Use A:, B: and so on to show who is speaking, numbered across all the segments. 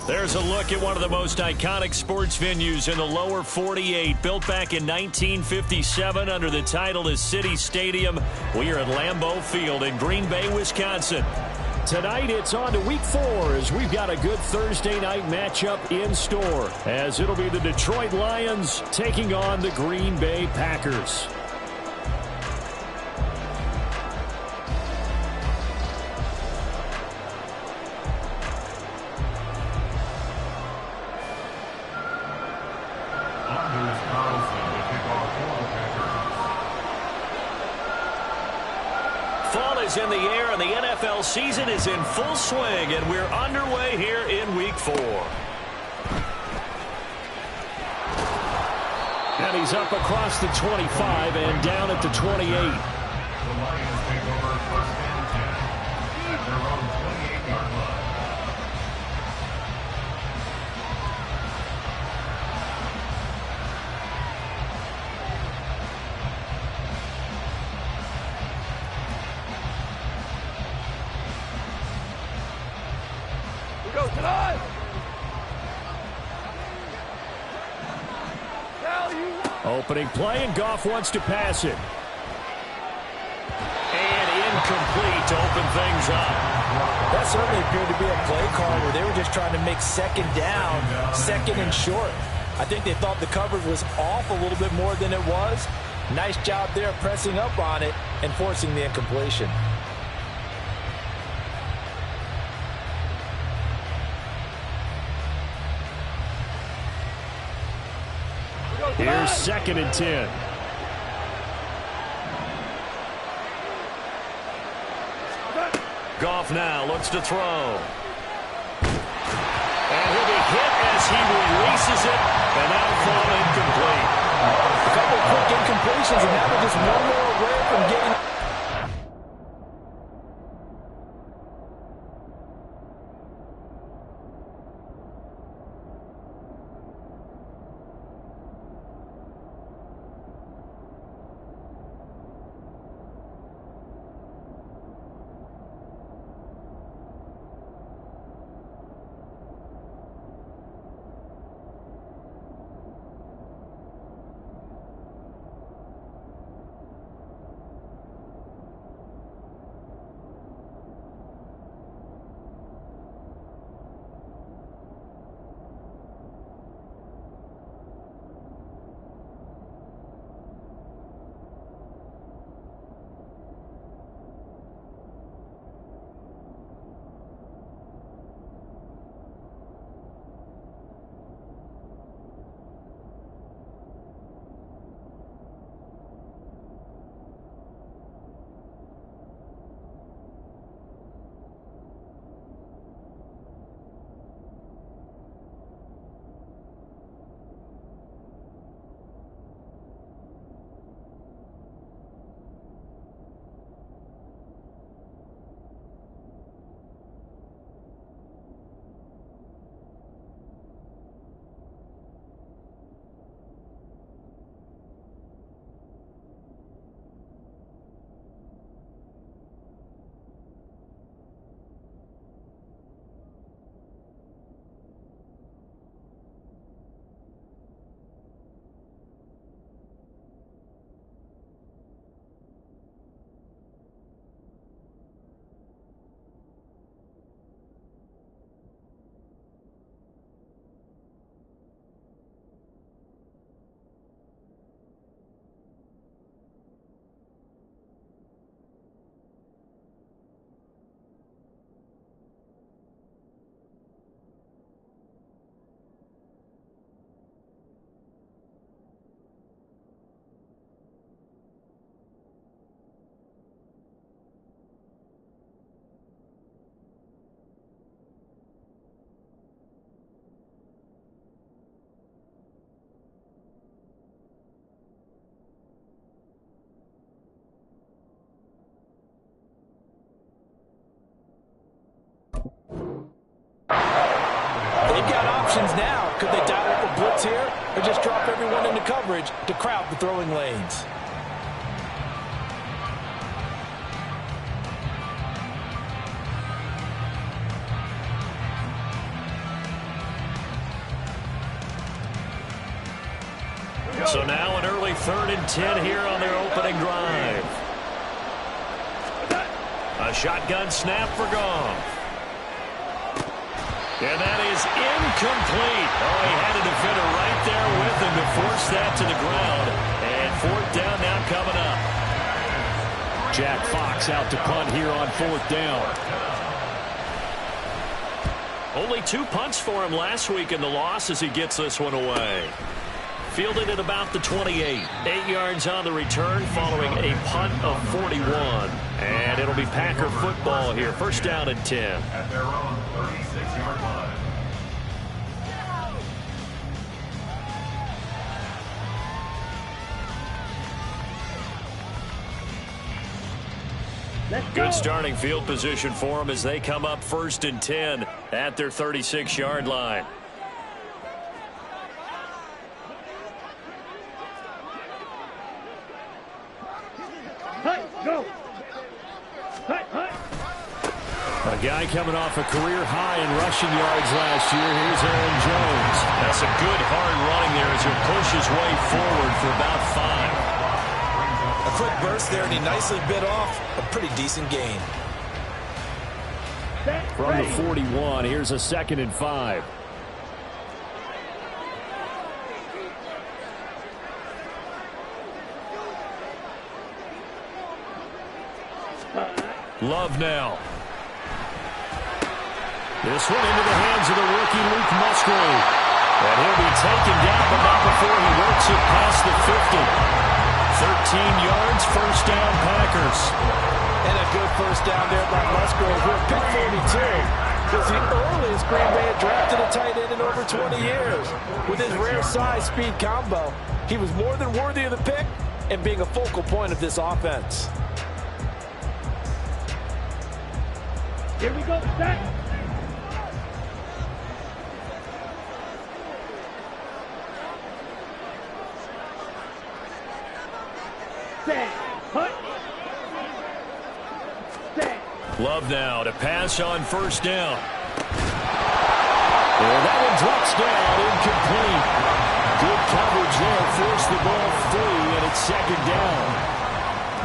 A: There's a look at one of the most iconic sports venues in the lower 48, built back in 1957 under the title of City Stadium. We are at Lambeau Field in Green Bay, Wisconsin. Tonight it's on to week 4 as we've got a good Thursday night matchup in store, as it'll be the Detroit Lions taking on the Green Bay Packers. Fall is in the air and the NFL season is in full swing, and we're underway here in week 4. And he's up across the 25 and down at the 28.
B: The Lions take over first and 10 at their own 28-yard line.
A: Opening play, and Goff wants to pass it. And incomplete to open things up.
C: That certainly appeared to be a play call where they were just trying to make second down, second and short. I think they thought the coverage was off a little bit more than it was. Nice job there pressing up on it and forcing the incompletion.
A: Here's 2nd and 10. Goff now looks to throw. And he'll be hit as he releases it, and that'll fall incomplete.
C: A couple of quick incompletions, and now they're just one more away from getting... Now, could they dial up a blitz here or just drop everyone into coverage to crowd the throwing lanes?
A: So now an early 3rd and 10 here on their opening drive. A shotgun snap for Goff. And that is incomplete. Oh, he had a defender right there with him to force that to the ground. And 4th down now coming up.
D: Jack Fox out to punt here on 4th down.
A: Only 2 punts for him last week in the loss as he gets this one away. Fielded at about the 28. 8 yards on the return following a punt of 41. And it'll be Packer football here. 1st down and 10.
B: At their own 36-yard line.
A: Good starting field position for them as they come up 1st and 10 at their 36-yard line.
D: A guy coming off a career high in rushing yards last year. Here's Aaron Jones.
A: That's a good hard running there as he'll push his way forward for about 5.
C: A quick burst there, and he nicely bit off a pretty decent gain.
D: From the 41, here's a 2nd and 5.
A: Love now. This one into the hands of the rookie Luke Musgrave. And he'll be taken down, but not before he works it past the 50. 13 yards, 1st down Packers.
C: And a good 1st down there by Musgrave. With pick 42 was the earliest Green Bay had drafted a tight end in over 20 years. With his rare size speed combo, he was more than worthy of the pick and being a focal point of this offense.
E: Here we go, set.
A: Love now to pass on 1st down. And that one drops down, incomplete. Good coverage there, forced the ball free, and it's 2nd down.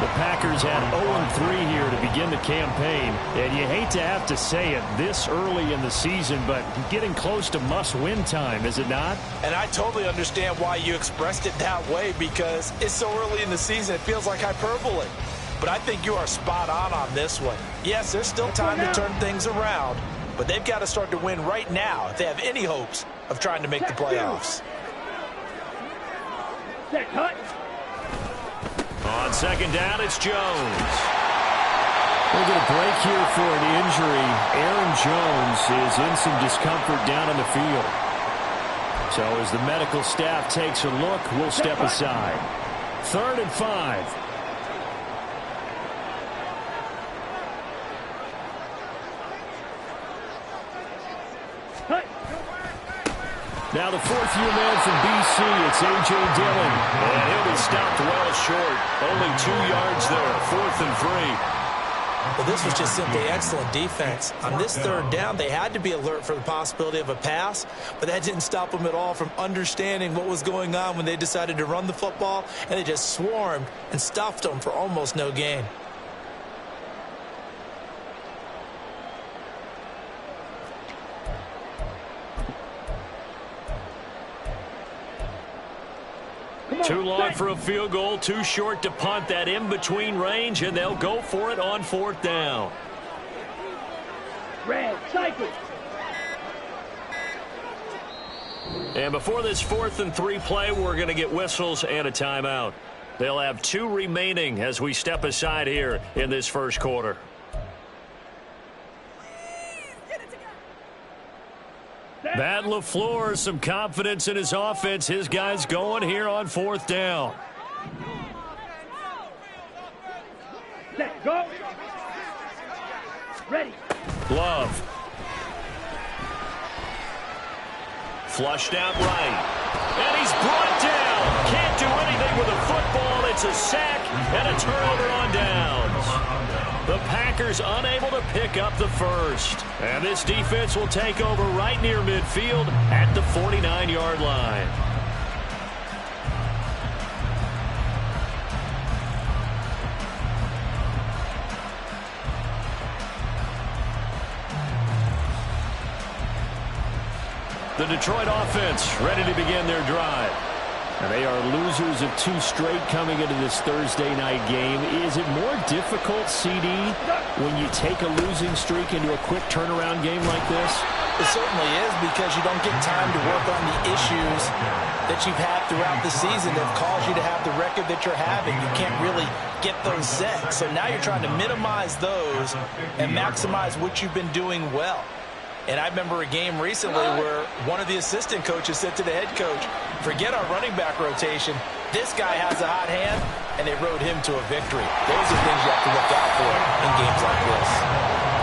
A: The Packers had 0-3 here to begin the campaign, and you hate to have to say it this early in the season, but getting close to must-win time, is it not?
C: And I totally understand why you expressed it that way, because it's so early in the season, it feels like hyperbole. But I think you are spot on this one. Yes, there's still time to turn things around, but they've got to start to win right now if they have any hopes of trying to make the playoffs.
E: Set, cut.
A: On 2nd down, it's Jones.
D: We'll get a break here for an injury. Aaron Jones is in some discomfort down on the field. So as the medical staff takes a look, we'll step aside. 3rd and 5.
A: Now the 4th-year man from B.C., it's A.J. Dillon. And he'll be stopped well short. Only 2 yards there, 4th and 3.
C: Well, this was just simply excellent defense. On this 3rd down, they had to be alert for the possibility of a pass, but that didn't stop them at all from understanding what was going on when they decided to run the football, and they just swarmed and stuffed them for almost no gain.
A: Too long for a field goal, too short to punt. That in-between range, and they'll go for it on 4th down.
E: Red, cycle.
A: And before this 4th and 3 play, we're going to get whistles and a timeout. They'll have 2 remaining as we step aside here in this 1st quarter. Matt LaFleur, some confidence in his offense. His guys going here on 4th down.
E: Set, go. Ready.
A: Love. Flushed out right. And he's brought down. Can't do anything with a football. It's a sack and a turnover on downs. The Packers unable to pick up the 1st. And this defense will take over right near midfield at the 49-yard line. The Detroit offense ready to begin their drive.
D: And they are losers of 2 straight coming into this Thursday night game. Is it more difficult, CD, when you take a losing streak into a quick turnaround game like this?
C: It certainly is, because you don't get time to work on the issues that you've had throughout the season that have caused you to have the record that you're having. You can't really get those set. So now you're trying to minimize those and maximize what you've been doing well. And I remember a game recently where one of the assistant coaches said to the head coach, forget our running back rotation. This guy has a hot hand, and they rode him to a victory. Those are things you have to look out for in games like this.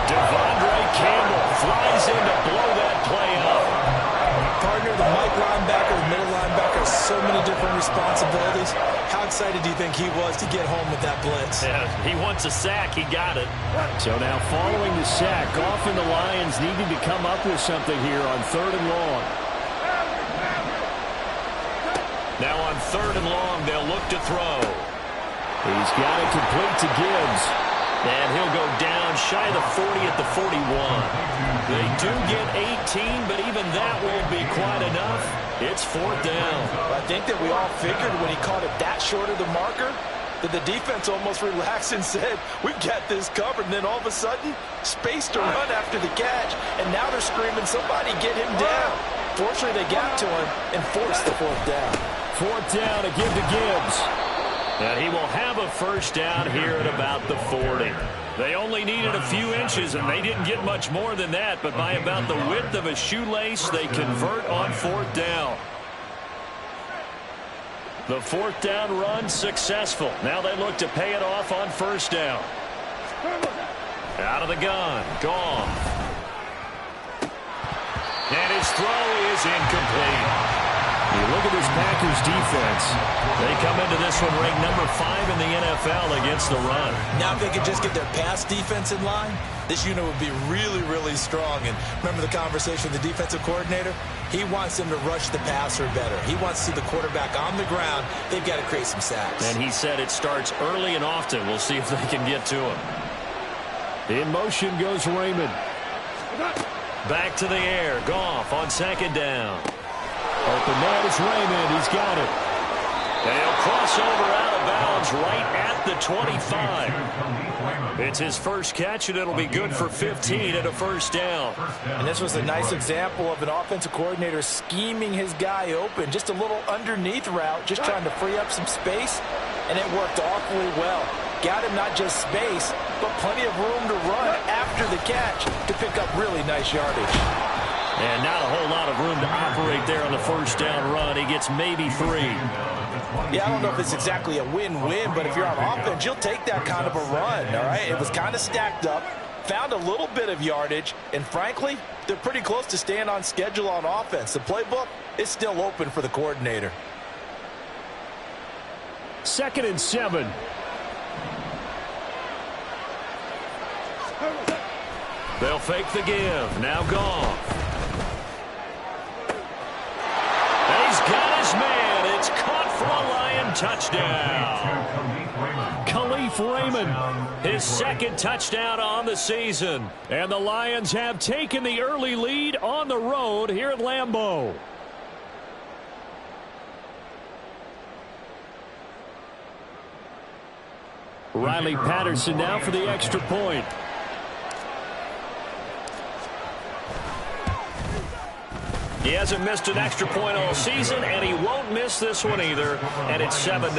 A: Devondre Campbell flies in to blow that play up.
C: Partner, the Mike linebacker, the middle linebacker, so many different responsibilities. How excited do you think he was to get home with that blitz?
A: Yeah, he wants a sack. He got it.
D: So now following the sack, Goff and the Lions needing to come up with something here on 3rd and long.
A: Now on 3rd and long, they'll look to throw.
D: He's got it complete to Gibbs.
A: And he'll go down shy of the 40 at the 41. They do get 18, but even that won't be quite enough. It's 4th down.
C: I think that we all figured when he caught it that short of the marker that the defense almost relaxed and said, we've got this covered. And then all of a sudden, space to run after the catch. And now they're screaming, somebody get him down. Fortunately, they got to him and forced the 4th down.
D: 4th down to give to Gibbs.
A: And he will have a 1st down here at about the 40. They only needed a few inches, and they didn't get much more than that. But by about the width of a shoelace, they convert on 4th down. The 4th down run successful. Now they look to pay it off on 1st down. Out of the gun. Goff. And his throw is incomplete.
D: You look at this Packers defense.
A: They come into this one ranked number 5 in the NFL against the run.
C: Now if they could just get their pass defense in line, this unit would be really, really strong. And remember the conversation with the defensive coordinator? He wants them to rush the passer better. He wants to see the quarterback on the ground. They've got to create some sacks.
A: And he said it starts early and often. We'll see if they can get to him.
D: In motion goes Raymond.
A: Back to the air. Goff on 2nd down.
D: Open man is Raymond. He's got it.
A: And he'll cross over out of bounds right at the 25. It's his first catch, and it'll be good for 15 and a 1st down.
C: And this was a nice example of an offensive coordinator scheming his guy open. Just a little underneath route, just trying to free up some space, and it worked awfully well. Got him not just space, but plenty of room to run after the catch to pick up really nice yardage.
A: And not a whole lot of room to operate there on the 1st down run. He gets maybe 3.
C: Yeah, I don't know if it's exactly a win-win, but if you're on offense, you'll take that kind of a run, all right? It was kind of stacked up, found a little bit of yardage, and frankly, they're pretty close to staying on schedule on offense. The playbook is still open for the coordinator.
D: 2nd and 7.
A: They'll fake the give. Now Goff. And he's got his man. It's caught for a Lion touchdown.
D: Khalif Raymond.
A: His 2nd touchdown on the season.
D: And the Lions have taken the early lead on the road here at Lambeau. Riley Patterson now for the extra point.
A: He hasn't missed an extra point all season, and he won't miss this one either. And it's 7-0.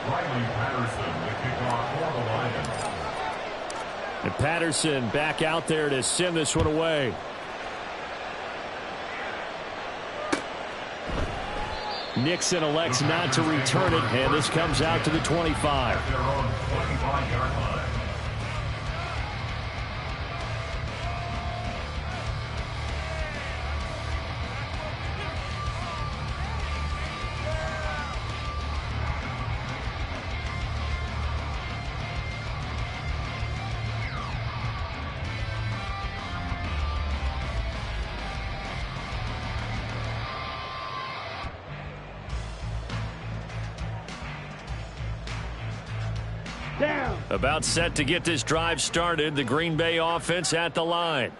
B: Riley Patterson, the kickoff for the Lions.
D: And Patterson back out there to send this one away. Nixon elects not to return it, and this comes out to the 25.
B: Their own 25-yard line.
A: About set to get this drive started. The Green Bay offense at the line.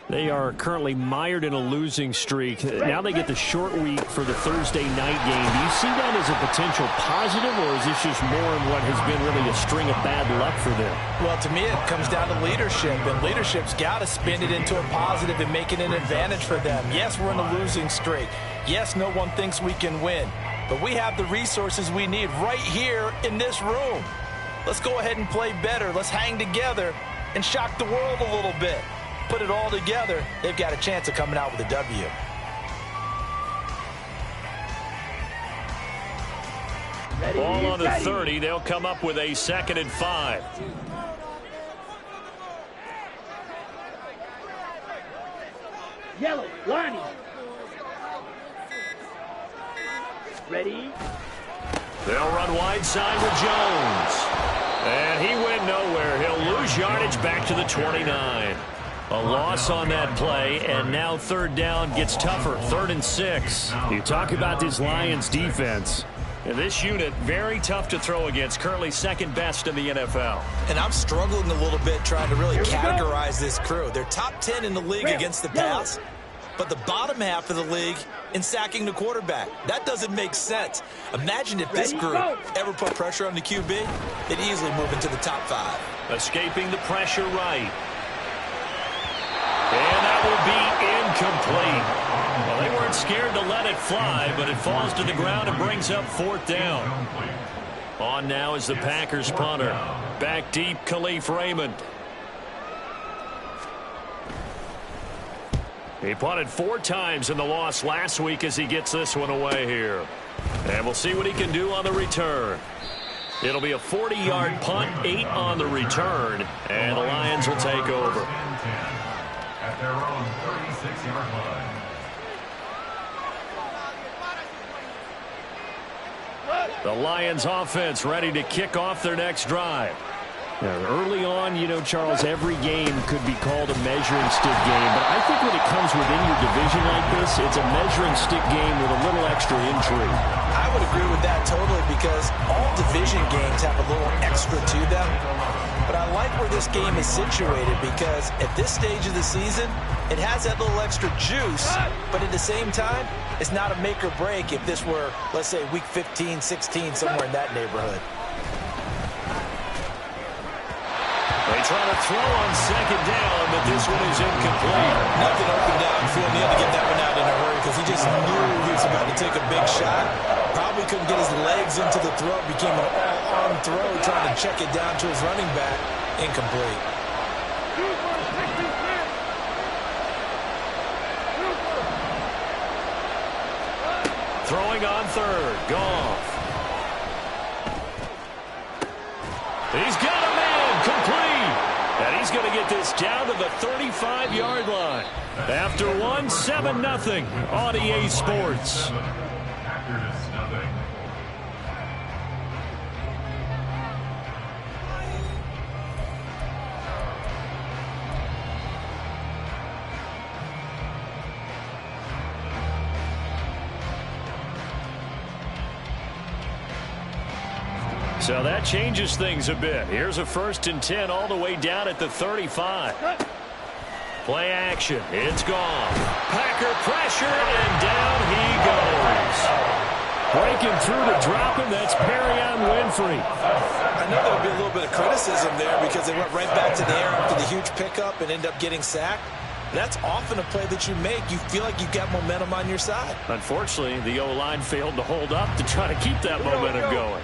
D: They are currently mired in a losing streak. Now they get the short week for the Thursday night game. Do you see that as a potential positive, or is this just more in what has been really a string of bad luck for them?
C: Well, to me, it comes down to leadership, and leadership's got to spin it into a positive and make it an advantage for them. Yes, we're in a losing streak. Yes, no one thinks we can win, but we have the resources we need right here in this room. Let's go ahead and play better. Let's hang together and shock the world a little bit. Put it all together, they've got a chance of coming out with a W.
A: Ball on the 30. They'll come up with a 2nd and 5.
E: Yellow, Lonnie. Ready?
A: They'll run wide side with Jones. And he went nowhere. He'll lose yardage back to the 29. A loss on that play, and now 3rd down gets tougher. 3rd and 6.
D: You talk about this Lions defense.
A: And this unit, very tough to throw against. Currently 2nd best in the NFL.
C: And I'm struggling a little bit trying to really categorize this crew. They're top 10 in the league against the pass, but the bottom half of the league in sacking the quarterback. That doesn't make sense. Imagine if this group ever put pressure on the QB, they'd easily move into the top 5.
A: Escaping the pressure right. And that will be incomplete. Well, they weren't scared to let it fly, but it falls to the ground and brings up 4th down. On now is the Packers punter. Back deep, Khalif Raymond. He punted 4 times in the loss last week as he gets this one away here. And we'll see what he can do on the return. It'll be a 40-yard punt, 8 on the return, and the Lions will take over.
B: At their own 36-yard line.
A: The Lions offense ready to kick off their next drive.
D: Now, early on, you know, Charles, every game could be called a measuring stick game. But I think when it comes within your division like this, it's a measuring stick game with a little extra intrigue.
C: I would agree with that totally because all division games have a little extra to them. But I like where this game is situated because at this stage of the season, it has that little extra juice, but at the same time, it's not a make or break if this were, let's say, week 15, 16, somewhere in that neighborhood.
A: They try to throw on 2nd down, but this one is incomplete.
C: Nothing open downfield. He had to get that one out in a hurry because he just knew he was about to take a big shot. Probably couldn't get his legs into the throw. Became an all-arm throw, trying to check it down to his running back. Incomplete.
A: Throwing on 3rd. Goff. He's got a man. Complete. And he's going to get this down to the 35-yard line. After 7-0 on EA Sports.
B: Packers, nothing.
A: So that changes things a bit. Here's a 1st and 10 all the way down at the 35. Play action. It's gone. Packer pressure, and down he goes. Breaking through to drop him, that's Perrion Winfrey.
C: I know there would be a little bit of criticism there because they went right back to the air after the huge pickup and end up getting sacked. That's often a play that you make. You feel like you've got momentum on your side.
A: Unfortunately, the O-line failed to hold up to try to keep that momentum going.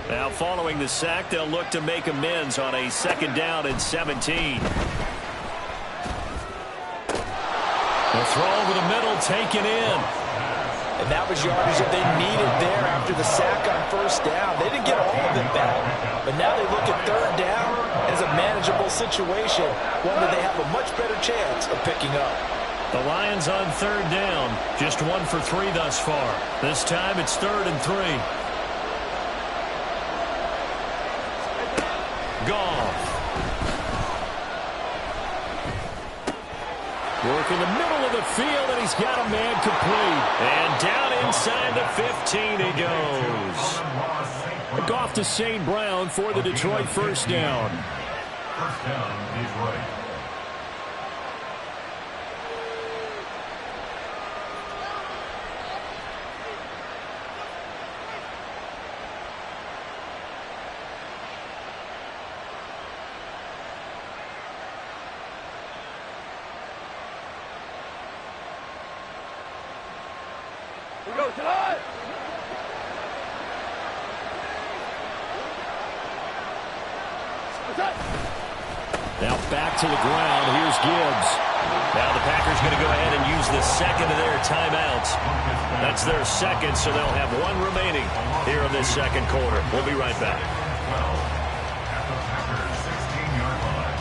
A: Now, following the sack, they'll look to make amends on a 2nd down and 17. The throw over the middle, taken in.
C: And that was yardage that they needed there after the sack on 1st down. They didn't get all of it back, but now they look at 3rd down as a manageable situation, one that they have a much better chance of picking up.
A: The Lions on 3rd down, just 1 for 3 thus far. This time it's 3rd and 3. Goff. Work in the middle of the field, and he's got a man complete. And down inside the 15 he goes.
D: Goff to St. Brown for the Detroit first down.
B: First down, Detroit.
E: We go tonight.
A: Now back to the ground. Here's Gibbs. Now the Packers going to go ahead and use the second of their timeouts. That's their second, so they'll have one remaining here in this second quarter. We'll be right back.
B: 12 at the Packers' 16-yard line.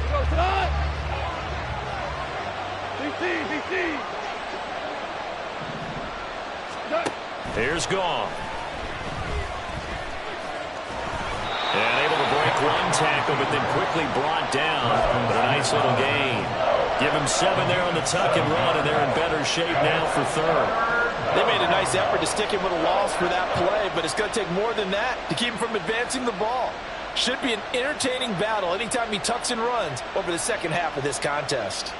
E: We go tonight. BC.
A: Here's Goff. And able to break one tackle, but then quickly brought down. But a nice little gain. Give him 7 there on the tuck and run, and they're in better shape now for third.
C: They made a nice effort to stick him with a loss for that play, but it's going to take more than that to keep him from advancing the ball. Should be an entertaining battle anytime he tucks and runs over the second half of this contest.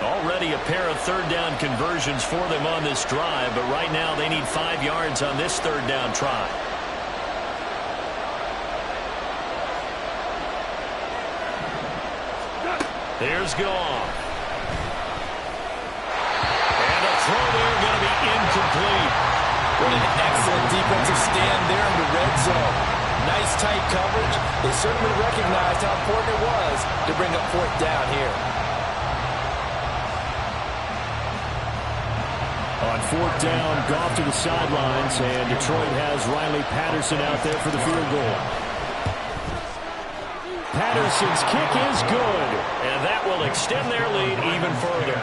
A: Already a pair of third down conversions for them on this drive, but right now they need 5 yards on this third down try. Here's Goff. And a throw there going to be incomplete.
C: What an excellent defensive stand there in the red zone. Nice tight coverage. They certainly recognized how important it was to bring up fourth down here.
D: On fourth down, Goff to the sidelines, and Detroit has Riley Patterson out there for the field goal. Patterson's kick is good.
A: And that will extend their lead even further.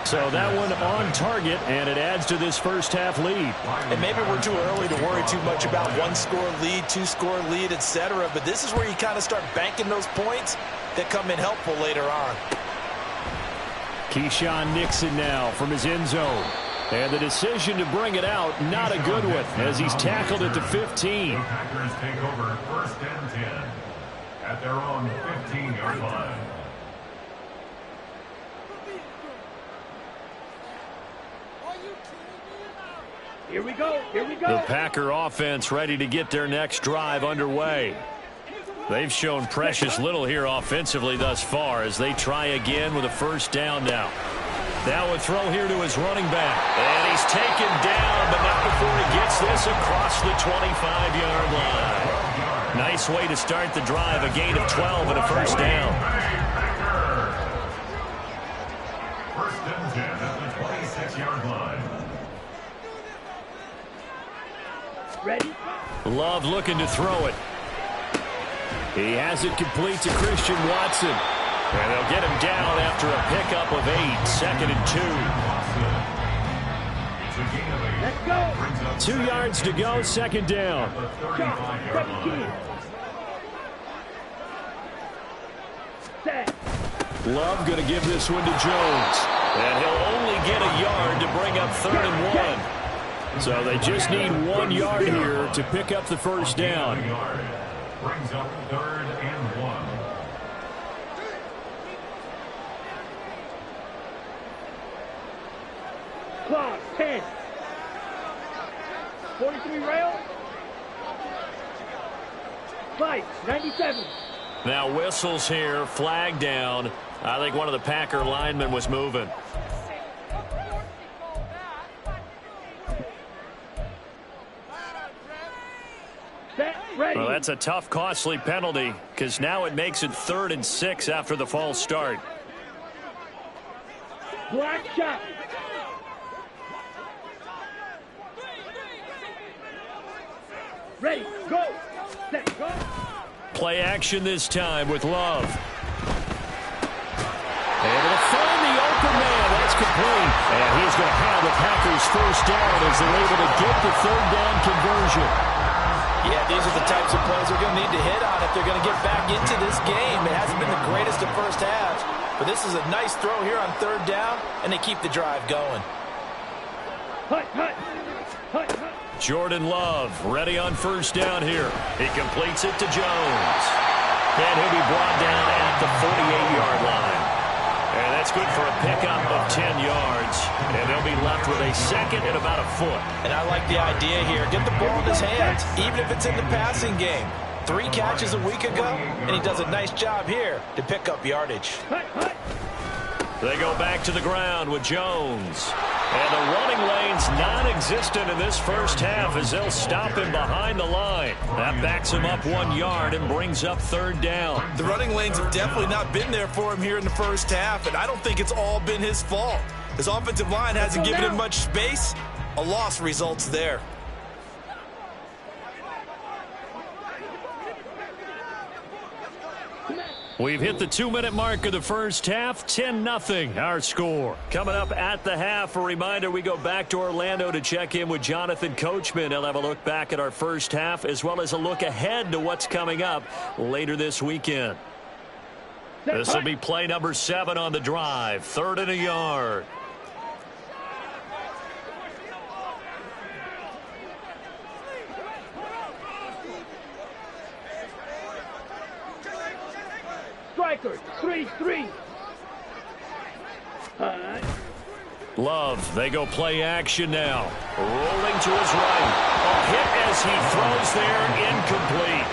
D: So that one on target, and it adds to this first half lead.
C: And maybe we're too early to worry too much about one-score lead, two-score lead, etc. But this is where you kind of start banking those points that come in helpful later on.
D: Keyshawn Nixon now from his end zone. And the decision to bring it out, not a good one, as he's tackled at the 15.
B: The Packers take over first and 10 at their own 15-yard line.
E: Here we go.
A: The Packer offense ready to get their next drive underway. They've shown precious little here offensively thus far as they try again with a first down now. Now a throw here to his running back. And he's taken down, but not before he gets this across the 25-yard line. Nice way to start the drive, a gain of 12 and a first down.
B: First and 10 at the 26-yard line.
E: Ready?
A: Love looking to throw it. He has it complete to Christian Watson. And they'll get him down after a pickup of 8, second and 2.
E: Let's go.
D: 2 yards to go, second down.
E: Set.
D: Love going to give this one to Jones.
A: And he'll only get a yard to bring up third and 1.
D: So they just need 1 yard here to pick up the first down.
B: Brings up third and 1.
E: Clock, 10. 43 rail. Fight, 97.
A: Now whistles here, flag down. I think one of the Packer linemen was moving.
E: Set, ready.
A: Well, that's a tough, costly penalty because now it makes it 3rd and 6 after the false start.
E: Black shot. Ready, go. Set, go.
A: Play action this time with Love. Able to find the open man. That's complete. And he's going to have the Packers first down as they're able to get the third down conversion.
C: Yeah, these are the types of plays they're going to need to hit on if they're going to get back into this game. It hasn't been the greatest of first halves, but this is a nice throw here on third down, and they keep the drive going.
A: Jordan Love ready on first down here. He completes it to Jones. And he'll be brought down at the 48-yard line. And that's good for a pickup of 10 yards. And they'll be left with a second and about a foot.
C: And I like the idea here. Get the ball in his hands, even if it's in the passing game. 3 catches a week ago, and he does a nice job here to pick up yardage.
A: They go back to the ground with Jones. And the running lane's non-existent in this first half as they'll stop him behind the line. That backs him up 1 yard and brings up third down.
C: The running lanes have definitely not been there for him here in the first half, and I don't think it's all been his fault. His offensive line hasn't given him much space. A loss results there.
A: We've hit the 2-minute mark of the first half, 10-0 our score. Coming up at the half, a reminder we go back to Orlando to check in with Jonathan Coachman. He'll have a look back at our first half as well as a look ahead to what's coming up later this weekend. This will be play number 7 on the drive, 3rd and a yard.
E: Striker, 3-3.
A: Love, they go play action now. Rolling to his right. A hit as he throws there, incomplete.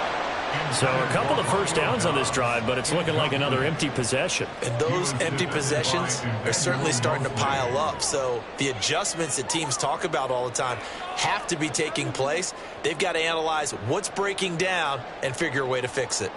A: So a couple of first downs on this drive, but it's looking like another empty possession.
C: And those empty possessions are certainly starting to pile up. So the adjustments that teams talk about all the time have to be taking place. They've got to analyze what's breaking down and figure a way to fix it.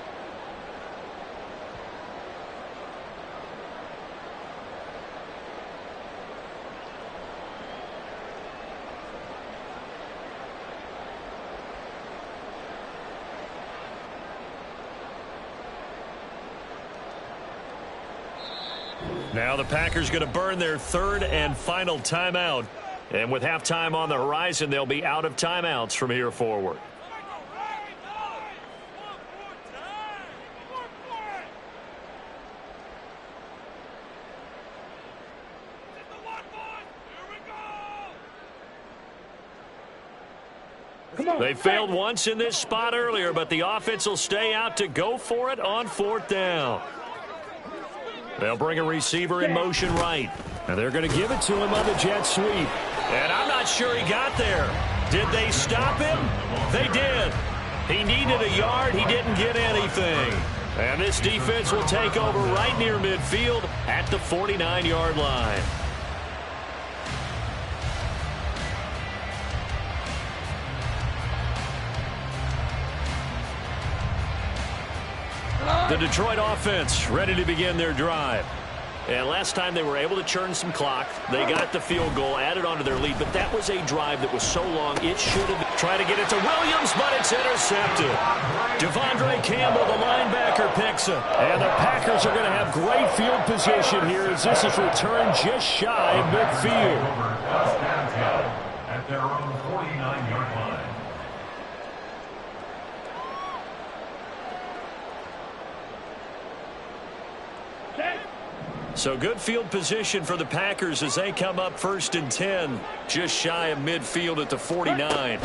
A: Now the Packers going to burn their 3rd and final timeout. And with halftime on the horizon, they'll be out of timeouts from here forward. They failed once in this spot earlier, but the offense will stay out to go for it on 4th down. They'll bring a receiver in motion right. And they're going to give it to him on the jet sweep. And I'm not sure he got there. Did they stop him? They did. He needed a yard. He didn't get anything. And this defense will take over right near midfield at the 49-yard line. The Detroit offense ready to begin their drive. And last time they were able to churn some clock. They got the field goal, added onto their lead, but that was a drive that was so long, it should have been trying to get it to Williams, but it's intercepted. Devondre Campbell, the linebacker, picks it. And the Packers are going to have great field position here as this is returned just shy of midfield.
B: At their own 49-yard line.
A: So good field position for the Packers as they come up 1st and 10, just shy of midfield at the 49.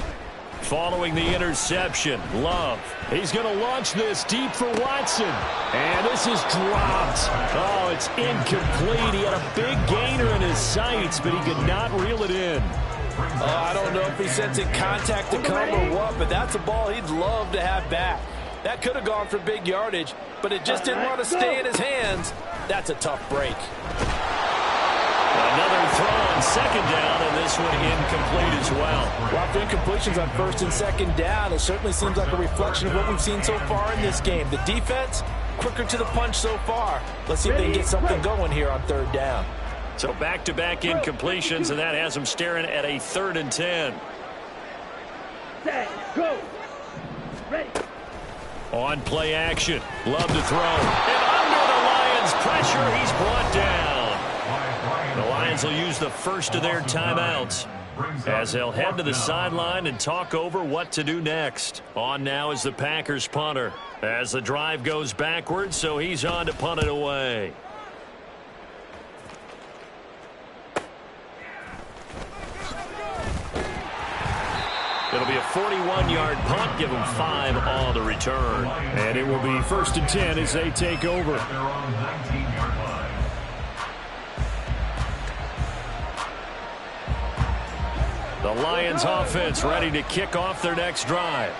A: Following the interception, Love. He's going to launch this deep for Watson. And this is dropped. Oh, it's incomplete. He had a big gainer in his sights, but he could not reel it in.
C: I don't know if he's sensing contact to come or what, but that's a ball he'd love to have back. That could have gone for big yardage, but it just didn't want to stay in his hands. That's a tough break.
A: Another throw on 2nd down, and this one incomplete as well.
C: Well, after incompletions on 1st and 2nd down, it certainly seems like a reflection of what we've seen so far in this game. The defense, quicker to the punch so far. Let's see if they can get something going here on 3rd down.
A: So back-to-back incompletions, and that has them staring at a 3rd and 10.
E: Set, go. Ready.
A: On play action, Love to throw. And under the Lions' pressure, he's brought down. The Lions will use the first of their timeouts. as they'll head to the sideline and talk over what to do next. On now is the Packers punter as the drive goes backwards, so he's on to punt it away. It'll be a 41-yard punt, give them 5 on the return.
D: And it will be 1st and 10 as they take over.
B: They're on 19-yard line.
A: The Lions offense ready to kick off their next drive.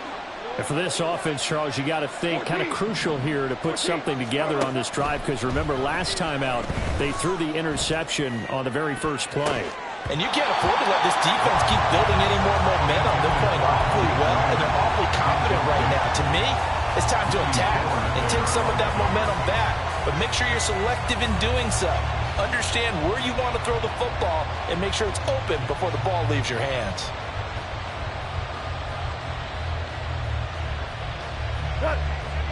D: And for this offense, Charles, you got to think kind of crucial here to put something together on this drive, because remember last time out they threw the interception on the very first play.
C: And you can't afford to let this defense keep building any more momentum. They're playing awfully well, and they're awfully confident right now. To me, it's time to attack and take some of that momentum back. But make sure you're selective in doing so. Understand where you want to throw the football and make sure it's open before the ball leaves your hands.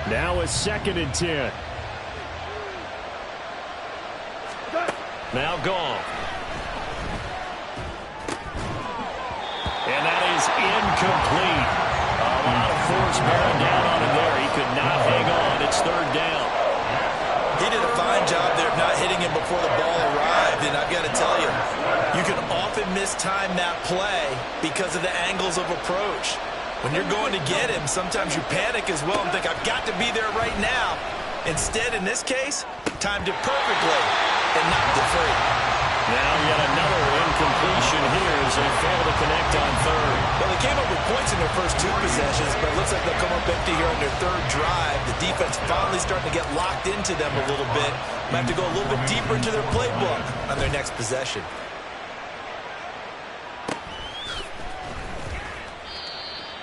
D: Now a 2nd and 10.
A: Now gone. And that is incomplete. A lot of force bearing down on him there. He could not hang on. It's 3rd down.
C: He did a fine job there of not hitting him before the ball arrived, and I've got to tell you, you can often mistime that play because of the angles of approach. When you're going to get him, sometimes you panic as well and think, I've got to be there right now. Instead, in this case, timed it perfectly and knocked it free.
A: Now yet another incompletion here as they fail to connect on 3rd.
C: Well, they came up with points in their first 2 possessions, but it looks like they'll come up empty here on their 3rd drive. The defense finally starting to get locked into them a little bit. Might have to go a little bit deeper into their playbook on their next possession.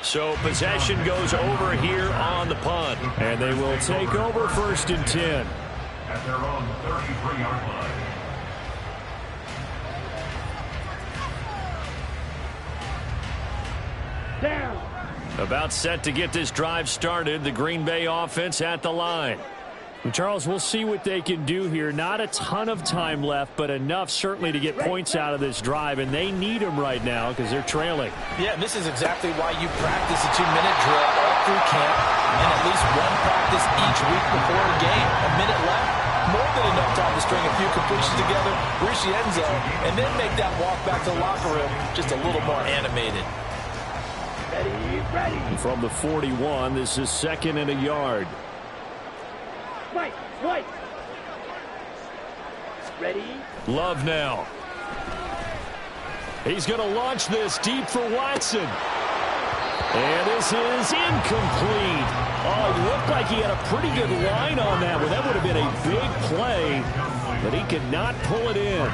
A: So possession goes over here on the punt.
D: And they will take over 1st and 10.
B: At their own 33-yard line.
E: Down.
A: About set to get this drive started. The Green Bay offense at the line.
D: And Charles, we'll see what they can do here. Not a ton of time left, but enough certainly to get points out of this drive, and they need them right now because they're trailing.
C: Yeah, and this is exactly why you practice a 2-minute drill all through camp and at least one practice each week before a game. A minute left, more than enough time to string a few completions together, reach the end zone, and then make that walk back to the locker room just a little more animated.
E: Ready, ready.
D: From the 41, this is 2nd and a yard.
E: Fight, fight. Ready.
A: Love now. He's going to launch this deep for Watson. And this is incomplete. Oh, it looked like he had a pretty good line on that one. That would have been a big play, but he could not pull it in.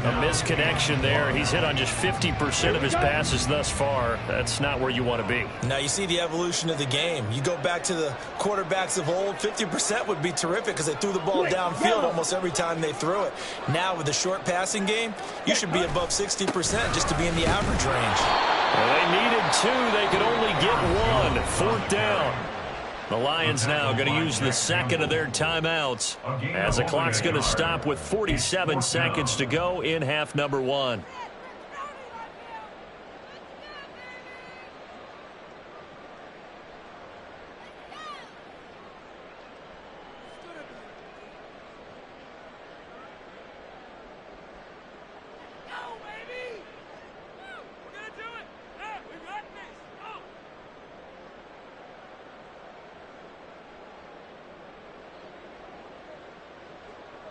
A: A misconnection there. He's hit on just 50% of his passes thus far. That's not where you want to be.
C: Now you see the evolution of the game. You go back to the quarterbacks of old, 50% would be terrific because they threw the ball downfield almost every time they threw it. Now with the short passing game, you should be above 60% just to be in the average range.
A: Well, they needed 2. They could only get 1. 4th down. The Lions now going to use the 2nd of their timeouts as the clock's going to stop with 47 seconds to go in half number 1.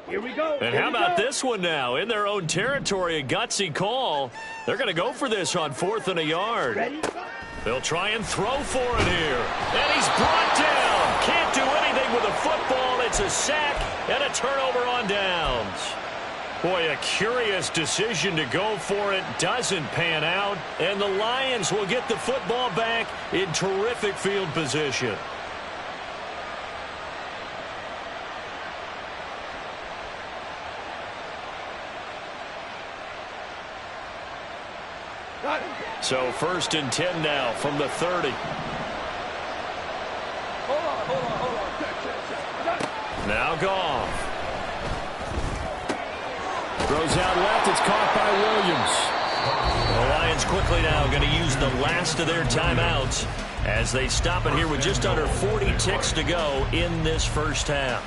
E: Here we go.
A: And how about this one now? In their own territory, a gutsy call. They're going to go for this on 4th and a yard.
E: Ready.
A: They'll try and throw for it here. And he's brought down. Can't do anything with the football. It's a sack and a turnover on downs. Boy, a curious decision to go for it. Doesn't pan out. And the Lions will get the football back in terrific field position. So 1st and 10 now from the 30.
E: Hold on.
A: Now Goff.
D: Throws out left. It's caught by Williams.
A: The Lions quickly now going to use the last of their timeouts as they stop it here with just under 40 ticks to go in this first half.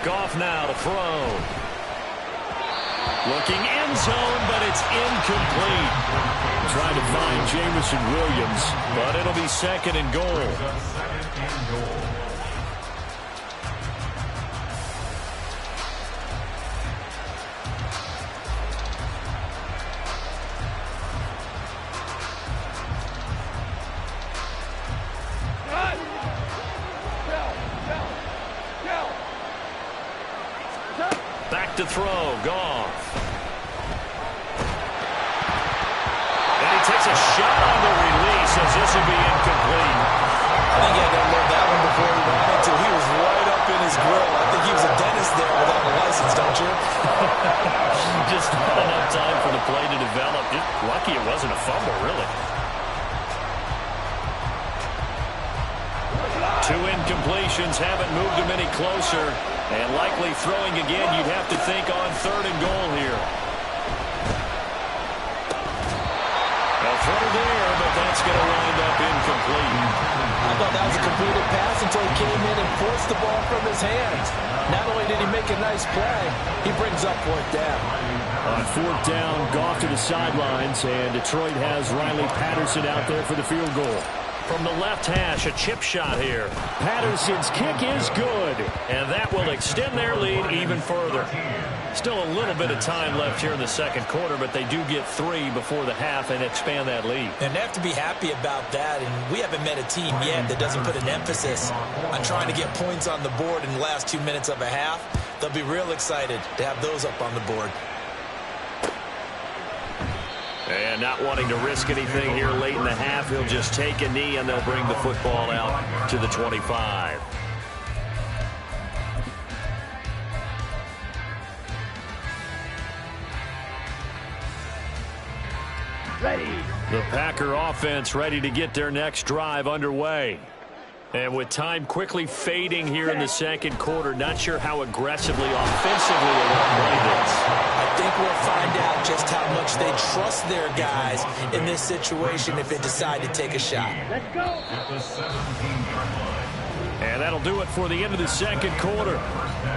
A: Goff now to throw. Looking end zone, but it's incomplete. Trying to find Jameson Williams, but it'll be second and goal. Back to throw, Goff. And he takes a shot on the release as this will be incomplete.
C: I think he had to load that one before he wanted to. He was right up in his grill. I think he was a dentist there without a license, don't you?
A: Just not enough time for the play to develop. Just lucky it wasn't a fumble, really. 2 incompletions haven't moved him any closer. And likely throwing again, you'd have to think on 3rd and goal here. They'll throw there, but that's going to wind up incomplete.
C: I thought that was a completed pass until he came in and forced the ball from his hands. Not only did he make a nice play, he brings up 4th down.
D: On 4th down, Goff to the sidelines, and Detroit has Riley Patterson out there for the field goal.
A: From the left hash, a chip shot here.
D: Patterson's kick is good.
A: And that will extend their lead even further. Still a little bit of time left here in the second quarter, but they do get 3 before the half and expand that lead.
C: And they have to be happy about that. And we haven't met a team yet that doesn't put an emphasis on trying to get points on the board in the last 2 minutes of a half. They'll be real excited to have those up on the board.
A: And not wanting to risk anything here late in the half, he'll just take a knee and they'll bring the football out to the 25.
E: Ready.
A: The Packer offense ready to get their next drive underway. And with time quickly fading here in the second quarter, not sure how aggressively, offensively they want to play this.
C: I think we'll find out just how much they trust their guys in this situation if they decide to take a shot.
E: Let's go.
A: And that'll do it for the end of the second quarter.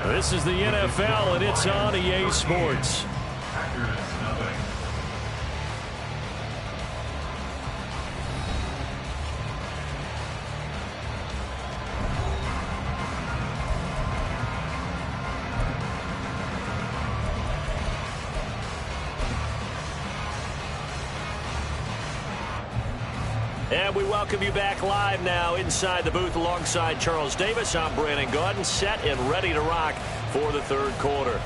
A: This is the NFL, and it's on EA Sports. And we welcome you back live now inside the booth alongside Charles Davis. I'm Brandon Gaudin, set and ready to rock for the third quarter.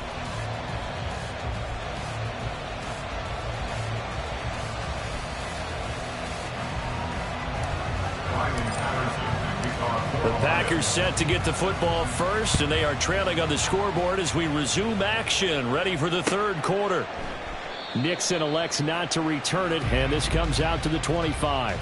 A: The Packers set to get the football first, and they are trailing on the scoreboard as we resume action, ready for the third quarter.
D: Nixon elects not to return it, and this comes out to the 25.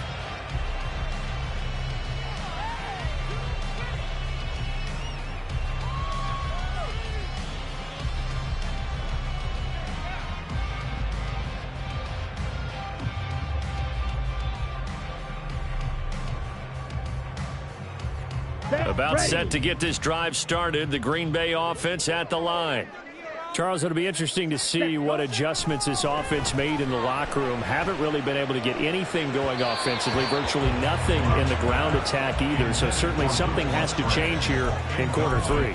A: About set to get this drive started. The Green Bay offense at the line.
D: Charles, it'll be interesting to see what adjustments this offense made in the locker room. Haven't really been able to get anything going offensively, virtually nothing in the ground attack either. So certainly something has to change here in quarter 3.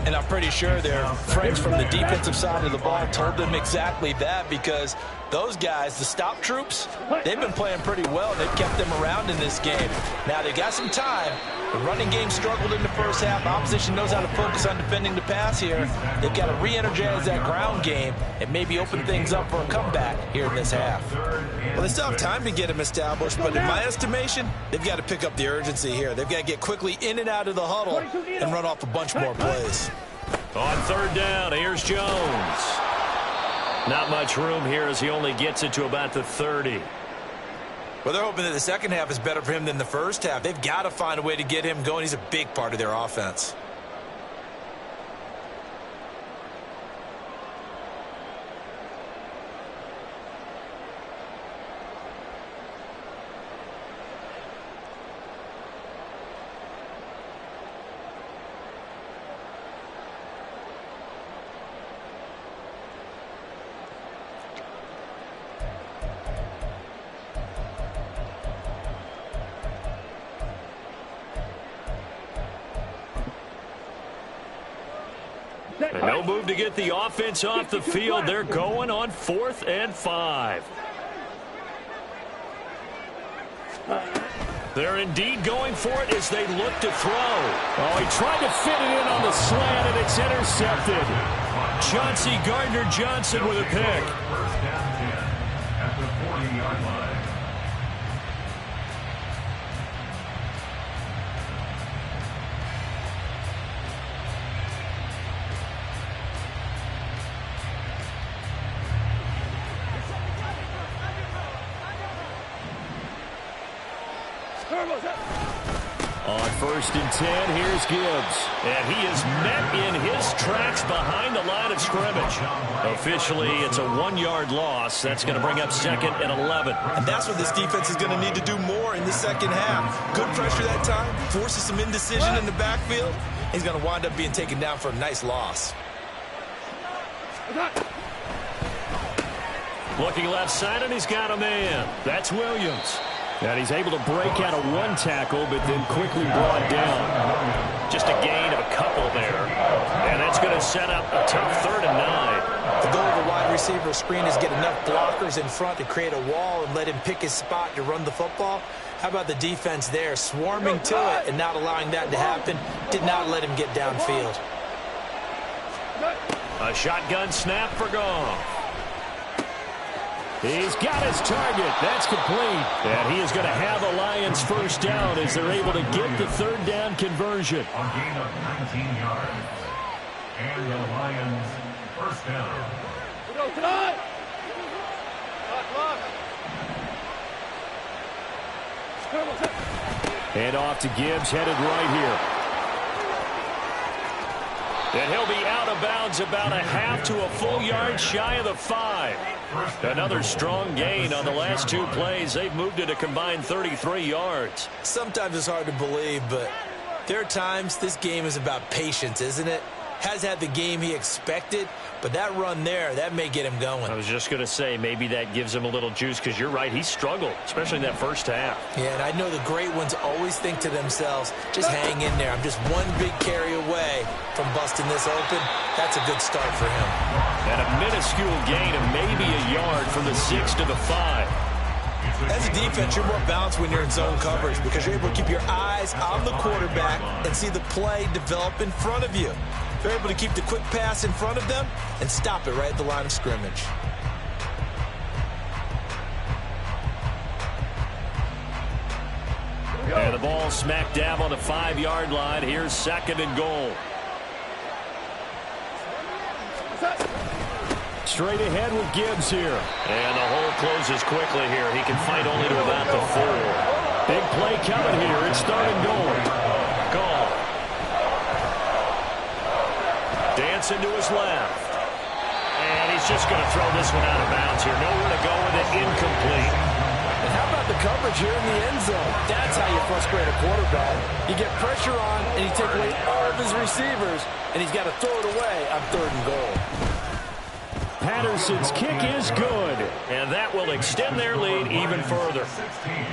C: And I'm pretty sure their friends from the defensive side of the ball told them exactly that, because those guys, the stop troops, they've been playing pretty well. They've kept them around in this game. Now they got some time. The running game struggled in the first half. Opposition knows how to focus on defending the pass here. They've got to re-energize that ground game and maybe open things up for a comeback here in this half. Well, they still have time to get them established, but in my estimation, they've got to pick up the urgency here. They've got to get quickly in and out of the huddle and run off a bunch more plays.
A: On third down, here's Jones. Not much room here as he only gets it to about the 30.
C: Well, they're hoping that the second half is better for him than the first half. They've got to find a way to get him going. He's a big part of their offense.
A: And no move to get the offense off the field. They're going on 4th and 5. They're indeed going for it as they look to throw.
D: Oh, he tried to fit it in on the slant, and it's intercepted.
A: Chauncey Gardner-Johnson with a pick.
B: First down 10 at the 40-yard line.
A: On 1st and 10, here's Gibbs. And he is met in his tracks behind the line of scrimmage. Officially, it's a 1-yard loss. That's going to bring up 2nd and 11.
C: And that's what this defense is going to need to do more in the second half. Good pressure that time, forces some indecision in the backfield. He's going to wind up being taken down for a nice loss.
A: Looking left side, and he's got a man. That's Williams.
D: And he's able to break out of one tackle, but then quickly brought down.
A: Just a gain of a couple there. And that's going to set up a tough 3rd and 9.
C: The goal of a wide receiver screen is get enough blockers in front to create a wall and let him pick his spot to run the football. How about the defense there, swarming to it and not allowing that to happen? Did not let him get downfield.
A: A shotgun snap for Goff.
D: He's got his target. That's complete.
A: And he is going to have the Lions first down as they're able to get the 3rd down conversion.
B: A gain of 19 yards. And the Lions first down.
D: And off to Gibbs, headed right here.
A: And he'll be out of bounds about a half to a full yard shy of the 5. Another strong gain on the last 2 plays. They've moved it a combined 33 yards.
C: Sometimes it's hard to believe, but there are times this game is about patience, isn't it? Has had the game he expected, but that run there, that may get him going.
A: I was just going to say, maybe that gives him a little juice, because you're right, he struggled, especially in that first half.
C: Yeah, and I know the great ones always think to themselves, just hang in there. I'm just one big carry away from busting this open. That's a good start for him.
A: And a minuscule gain of maybe a yard from the 6 to the 5.
C: As a defense, you're more balanced when you're in zone coverage because you're able to keep your eyes on the quarterback and see the play develop in front of you. They're able to keep the quick pass in front of them and stop it right at the line of scrimmage.
A: And the ball smack dab on the 5-yard line. Here's 2nd and goal.
D: Straight ahead with Gibbs here.
A: And the hole closes quickly here. He can fight only to about the 4.
D: Big play coming here. It's 3rd and goal.
A: Goal. Dancing to his left. And he's just going to throw this one out of bounds here. Nowhere to go with it. Incomplete.
C: And how about the coverage here in the end zone? That's how you frustrate a quarterback. You get pressure on, and you take away all of his receivers, and he's got to throw it away on 3rd and goal.
D: Patterson's kick is good.
A: And that will extend their lead even further.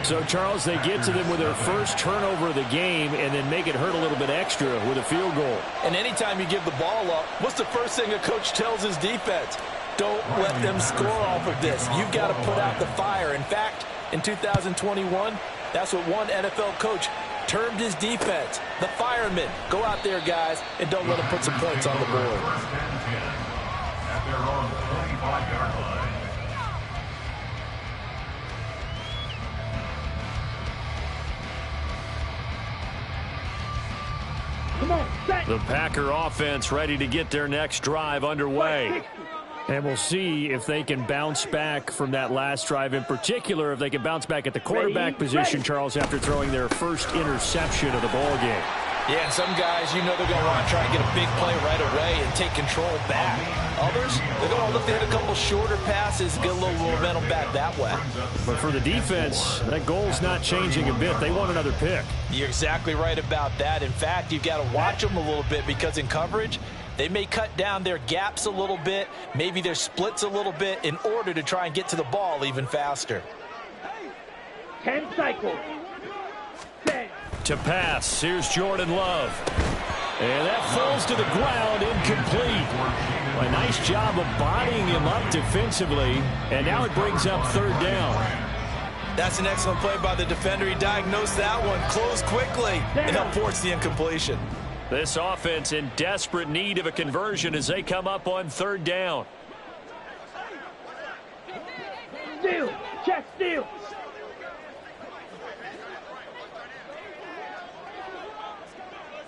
D: So, Charles, they get to them with their first turnover of the game and then make it hurt a little bit extra with a field goal.
C: And anytime you give the ball up, what's the first thing a coach tells his defense? Don't let them score off of this. You've got to put out the fire. In fact, in 2021, that's what one NFL coach termed his defense. The firemen. Go out there, guys, and don't let them put some points on the board.
B: At their own 25-yard line.
A: The Packer offense ready to get their next drive underway.
D: And we'll see if they can bounce back from that last drive, in particular if they can bounce back at the quarterback position, Charles, after throwing their first interception of the ball game.
C: Yeah, and some guys, you know they're going to want to try and get a big play right away and take control back. Others, they're going to look to hit a couple shorter passes, get a little momentum back that way.
D: But for the defense, that goal's not changing a bit. They want another pick.
C: You're exactly right about that. In fact, you've got to watch them a little bit because in coverage, they may cut down their gaps a little bit, maybe their splits a little bit in order to try and get to the ball even faster.
E: 10 cycles. 10.
A: To pass, here's Jordan Love. And that falls to the ground, incomplete. A nice job of bodying him up defensively, and now it brings up third down.
C: That's an excellent play by the defender. He diagnosed that one, closed quickly, and helped force the incompletion.
A: This offense in desperate need of a conversion as they come up on third down.
E: Steal. Check steal.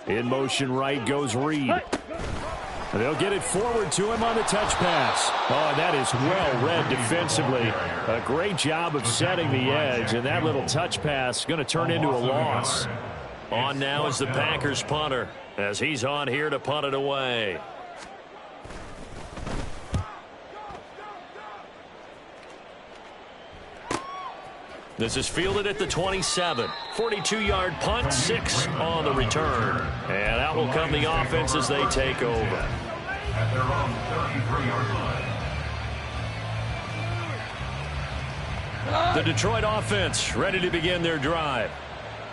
D: In motion right goes Reed. They'll get it forward to him on the touch pass. Oh, and that is well read defensively. A great job of setting the edge, and that little touch pass going to turn into a loss.
A: On now is the Packers punter as he's on here to punt it away. This is fielded at the 27. 42-yard punt, 6 on the return. And out will come the offense as they take over.
B: At their own 33-yard line.
A: The Detroit offense ready to begin their drive.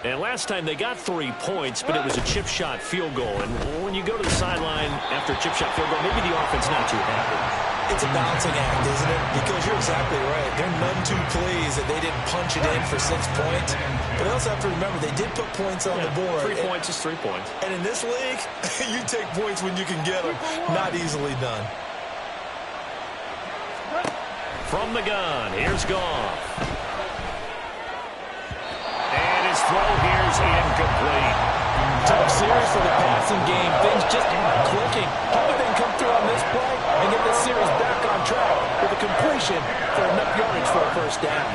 A: And last time they got 3 points, but it was a chip shot field goal. And when you go to the sideline after a chip shot field goal, maybe the offense not too happy.
C: It's a balancing act, isn't it? Because you're exactly right. They're none too pleased that they didn't punch it in for 6 points. But they also have to remember they did put points on the board.
A: 3 points is 3 points.
C: And in this league, you take points when you can get them. Not easily done.
A: From the gun, here's Goff. And his throw here's incomplete.
C: Tough series for the passing game. Things just aren't clicking. How did they come through on this play and get this series back on track with a completion for enough yardage for a first down?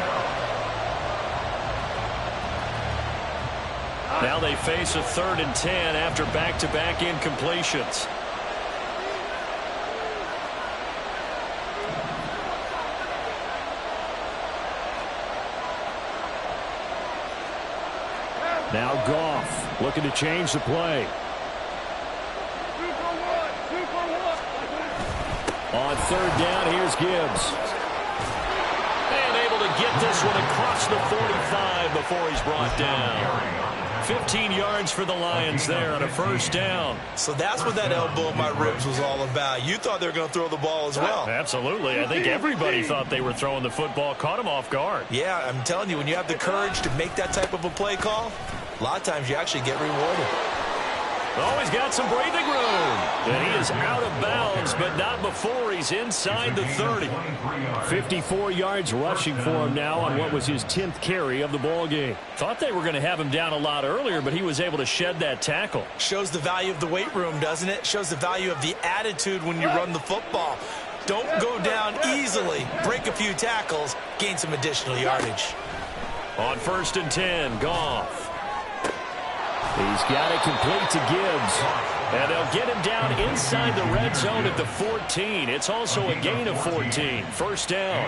A: Now they face a 3rd and 10 after back-to-back incompletions.
D: Now Goff looking to change the play. On 3rd down, here's Gibbs.
A: And able to get this one across the 45 before he's brought down. 15 yards for the Lions there on a first down.
C: So that's what that elbow in my ribs was all about. You thought they were going to throw the ball as well.
A: Absolutely. I think everybody thought they were throwing the football, caught him off guard.
C: Yeah, I'm telling you, when you have the courage to make that type of a play call, a lot of times you actually get rewarded.
A: Oh, he's got some breathing room. And he is out of bounds, but not before he's inside the 30.
D: 54 yards rushing for him now on what was his 10th carry of the ball game.
A: Thought they were going to have him down a lot earlier, but he was able to shed that tackle.
C: Shows the value of the weight room, doesn't it? Shows the value of the attitude when you run the football. Don't go down easily. Break a few tackles. Gain some additional yardage.
A: On 1st and 10, Goff.
D: He's got it complete to Gibbs.
A: And they'll get him down inside the red zone at the 14. It's also a gain of 14. First down.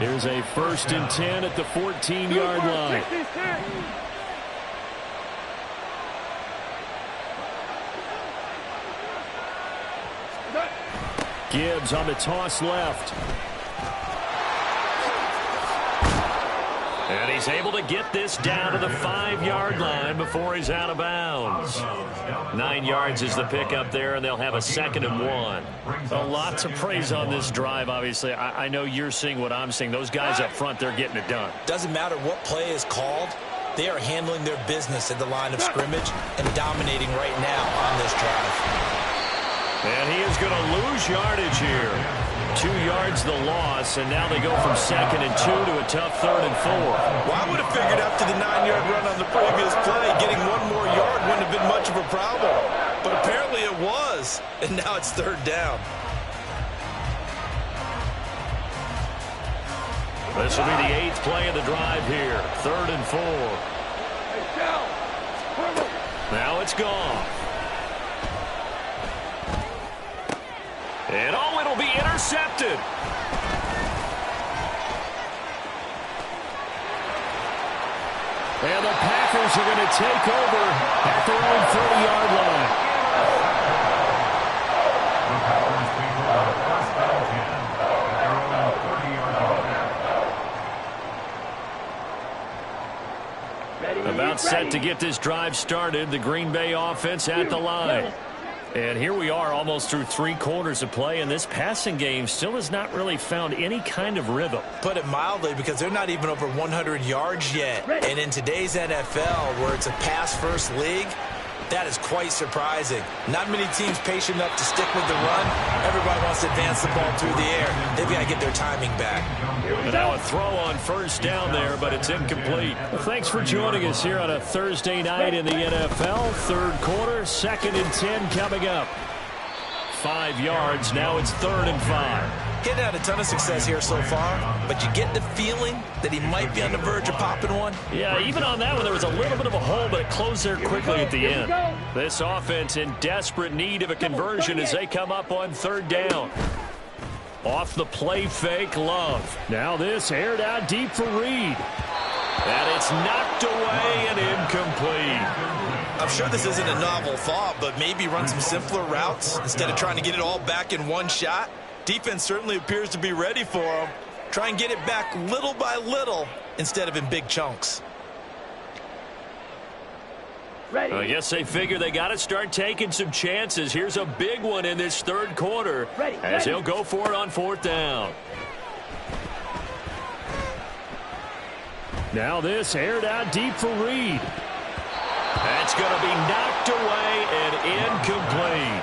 D: Here's a 1st and 10 at the 14-yard line. Gibbs on the toss left.
A: And he's able to get this down to the 5-yard line before he's out of bounds. 9 yards is the pickup there, and they'll have a 2nd and 1. A lot to praise on this drive, obviously. I know you're seeing what I'm seeing. Those guys up front, they're getting it done.
C: Doesn't matter what play is called. They are handling their business at the line of scrimmage and dominating right now on this drive.
A: And he is going to lose yardage here. 2 yards the loss, and now they go from 2nd and 2 to a tough 3rd and 4.
C: Well, I would have figured after the 9-yard run on the previous play, getting 1 more yard wouldn't have been much of a problem. But apparently it was, and now it's 3rd down.
A: This will be the 8th play of the drive here. 3rd and 4. Now it's gone. And oh, it'll be intercepted. And the Packers are going to take over at their own 30-yard line. About set to get this drive started. The Green Bay offense at the line. And here we are almost through 3 quarters of play, and this passing game still has not really found any kind of rhythm.
C: Put it mildly, because they're not even over 100 yards yet. And in today's NFL, where it's a pass-first league, that is quite surprising. Not many teams patient enough to stick with the run. Everybody wants to advance the ball through the air. They've got to get their timing back.
A: And now a throw on 1st down there, but it's incomplete. Well, thanks for joining us here on a Thursday night in the NFL. 3rd quarter, 2nd and 10 coming up. 5 yards, now it's 3rd and 5.
C: Getting had a ton of success here so far, but you get the feeling that he might be on the verge of popping one.
A: Yeah, even on that one, there was a little bit of a hole, but it closed there quickly at the end. This offense in desperate need of a conversion as they come up on 3rd down. Off the play fake, Love. Now this aired out deep for Reed. And it's knocked away and incomplete.
C: I'm sure this isn't a novel thought, but maybe run some simpler routes instead of trying to get it all back in one shot. Defense certainly appears to be ready for him. Try and get it back little by little instead of in big chunks.
A: I guess they figure they got to start taking some chances. Here's a big one in this 3rd quarter as he'll go for it on 4th down. Now this aired out deep for Reed. That's going to be knocked away and incomplete.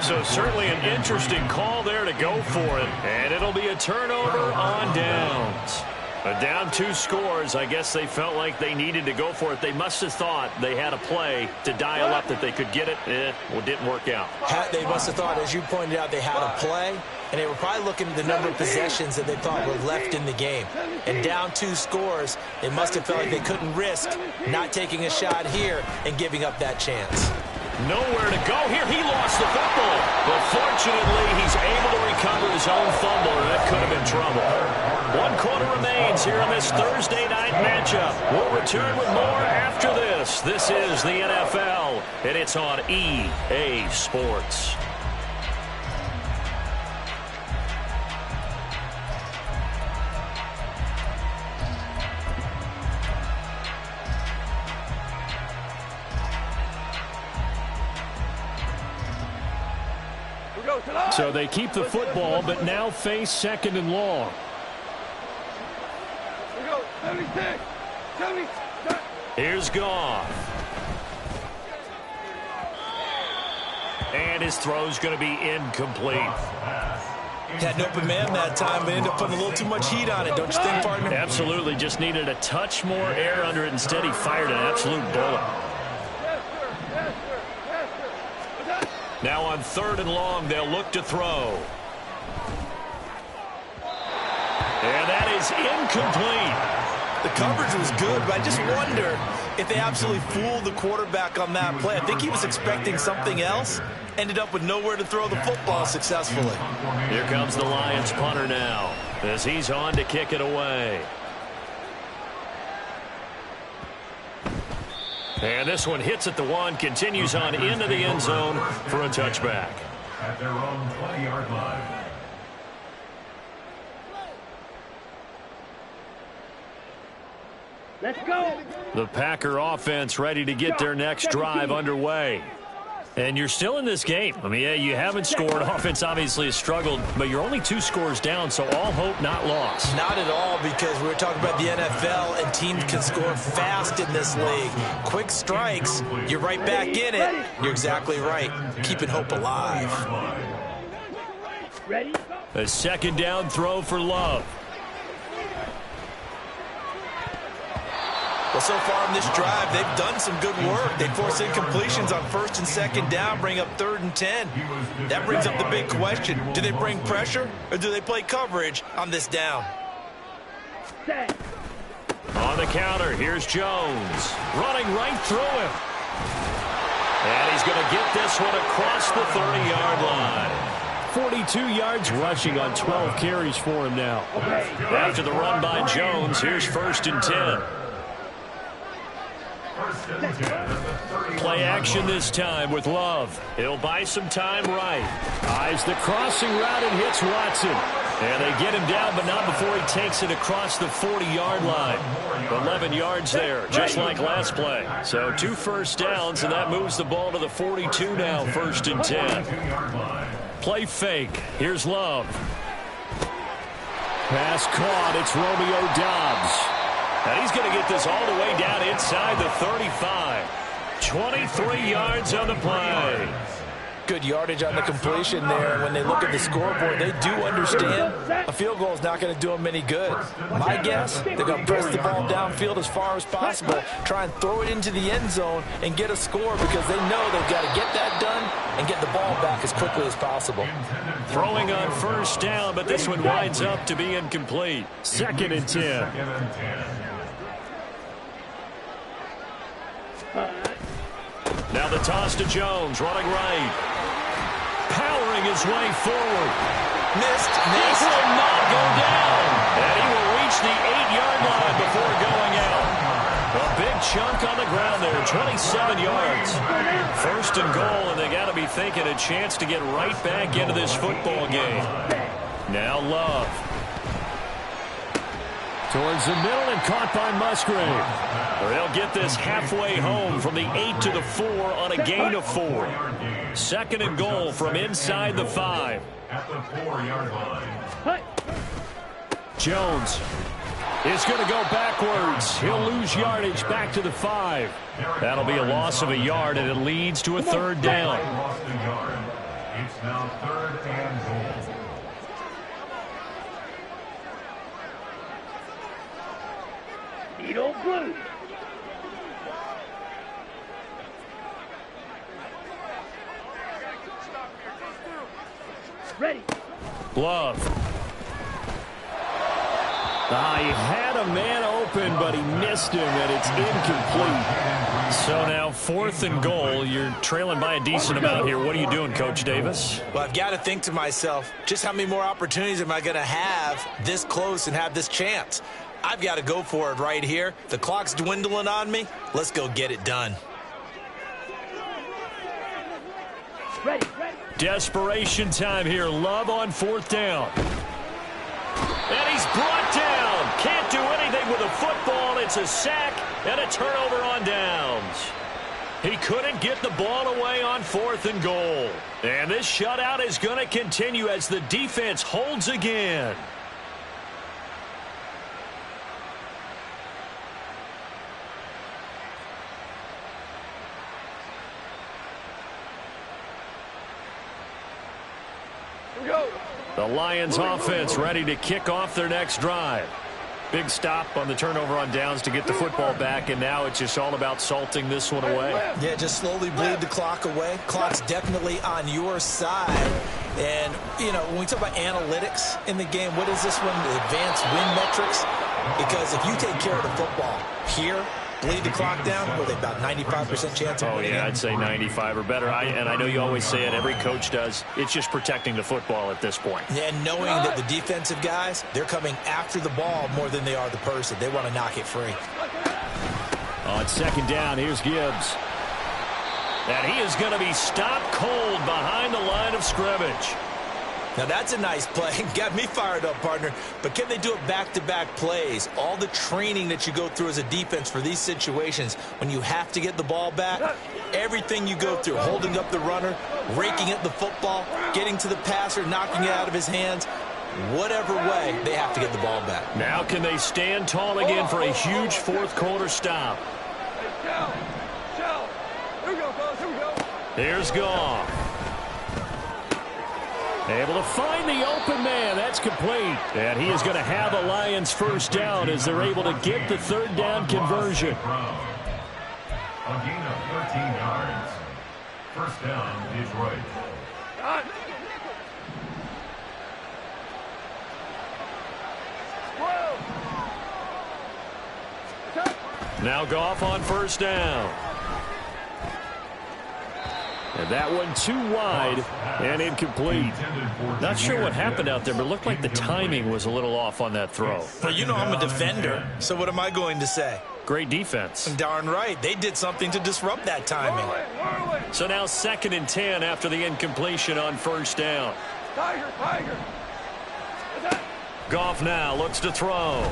A: So certainly an interesting call there to go for it. And it'll be a turnover on downs. Down 2 scores, I guess they felt like they needed to go for it. They must have thought they had a play to dial up that they could get it. Well, it didn't work out.
C: They must have thought, as you pointed out, they had a play, and they were probably looking at the number of possessions that they thought were left in the game. And down 2 scores, they must have felt like they couldn't risk not taking a shot here and giving up that chance.
A: Nowhere to go here. He lost the football. But fortunately, he's able to recover his own fumble, or that could have been trouble. 1 quarter remains here on this Thursday night matchup. We'll return with more after this. This is the NFL, and it's on EA Sports. So they keep the football, but now face 2nd and long. Here's Goff. And his throw's going to be incomplete.
C: Had an open man that time, but ended up putting a little too much heat on it, don't you think, partner?
A: Absolutely. Just needed a touch more air under it. Instead, he fired an absolute bullet. Now on 3rd and long, they'll look to throw. And that is incomplete.
C: The coverage was good, but I just wonder if they absolutely fooled the quarterback on that play. I think he was expecting something else. Ended up with nowhere to throw the football successfully.
A: Here comes the Lions punter now as he's on to kick it away. And this one hits at the 1, continues on into the end zone for a touchback.
B: At their own 20-yard line.
E: Let's go.
A: The Packer offense ready to get their next drive underway. And you're still in this game. I mean, yeah, you haven't scored. Offense obviously has struggled, but you're only 2 scores down, so all hope not lost.
C: Not at all, because we were talking about the NFL, and teams can score fast in this league. Quick strikes, you're right back in it. You're exactly right. Keeping hope alive.
E: Ready?
A: A 2nd down throw for Love.
C: Well, so far in this drive, they've done some good work. They force incompletions on 1st and 2nd down, bring up 3rd and 10. That brings up the big question. Do they bring pressure, or do they play coverage on this down?
E: Set.
A: On the counter, here's Jones. Running right through him. And he's going to get this one across the 30-yard line.
D: 42 yards rushing on 12 carries for him now.
A: After the run by Jones, here's 1st and 10. Play action this time with Love. He'll buy some time right.
D: Eyes the crossing route and hits Watson.
A: And they get him down, but not before he takes it across the 40-yard line. 11 yards there, just like last play. So 2 first downs, and that moves the ball to the 42 now, 1st and 10. Play fake. Here's Love.
D: Pass caught. It's Romeo Doubs.
A: And he's going to get this all the way down inside the 35. 23 yards on the play.
C: Good yardage on the completion there. When they look at the scoreboard, they do understand a field goal is not going to do them any good. My guess, they're going to press the ball downfield as far as possible, try and throw it into the end zone and get a score because they know they've got to get that done and get the ball back as quickly as possible.
A: Throwing on 1st down, but this one winds up to be incomplete.
D: 2nd and 10.
A: Now the toss to Jones, running right. Powering his way forward.
C: Missed.
A: This will not go down. And he will reach the 8-yard line before going out. A big chunk on the ground there, 27 yards. 1st and goal, and they got to be thinking a chance to get right back into this football game. Now Love.
D: Towards the middle and caught by Musgrave.
A: They'll get this halfway home from the 8 to the 4 on a gain of 4. 2nd and goal from inside the 5.
B: At the 4-yard line.
A: Jones is going to go backwards. He'll lose yardage back to the 5. That'll be a loss of a yard, and it leads to a 3rd down.
B: Lost a yard. It's now 3rd and goal.
E: Edo Blue. Ready.
A: Love.
D: He had a man open, but he missed him, and it's incomplete.
A: So now 4th and goal. You're trailing by a decent amount here. What are you doing, Coach Davis?
C: Well, I've got to think to myself, just how many more opportunities am I going to have this close and have this chance? I've got to go for it right here. The clock's dwindling on me. Let's go get it done.
E: Ready.
A: Desperation time here. Love on 4th down. And he's brought down. Can't do anything with a football. It's a sack and a turnover on downs. He couldn't get the ball away on 4th and goal. And this shutout is going to continue as the defense holds again. The Lions offense ready to kick off their next drive. Big stop on the turnover on downs to get the football back, and now it's just all about salting this one away.
C: Yeah, just slowly bleed the clock away. Clock's definitely on your side. And, you know, when we talk about analytics in the game, what is this one? The advanced win metrics? Because if you take care of the football here, bleed the clock down, with about 95% chance of winning.
A: Oh, yeah, I'd say 95 or better. And I know you always say it, every coach does. It's just protecting the football at this point.
C: Yeah, and knowing that the defensive guys, they're coming after the ball more than they are the person. They want to knock it free.
A: On 2nd down, here's Gibbs. And he is going to be stopped cold behind the line of scrimmage.
C: Now, that's a nice play. Got me fired up, partner. But can they do it back-to-back plays? All the training that you go through as a defense for these situations, when you have to get the ball back, everything you go through, holding up the runner, raking at the football, getting to the passer, knocking it out of his hands, whatever way, they have to get the ball back.
A: Now can they stand tall again for a huge 4th quarter stop?
E: Here we go, fellas. Here we go.
A: Here's Goff. Able to find the open man. That's complete. And he is going to have a Lions 1st down as they're able to get the 3rd down conversion.
B: A gain of 13 yards. 1st down, Detroit.
A: Now Goff on first down.
D: And that one too wide and incomplete.
A: Not sure what happened out there, but it looked like the timing was a little off on that throw.
C: Well, you know I'm a defender, so what am I going to say?
A: Great defense.
C: Darn right. They did something to disrupt that timing.
A: So now 2nd and 10 after the incompletion on first down.
E: Tiger.
A: Goff now looks to throw.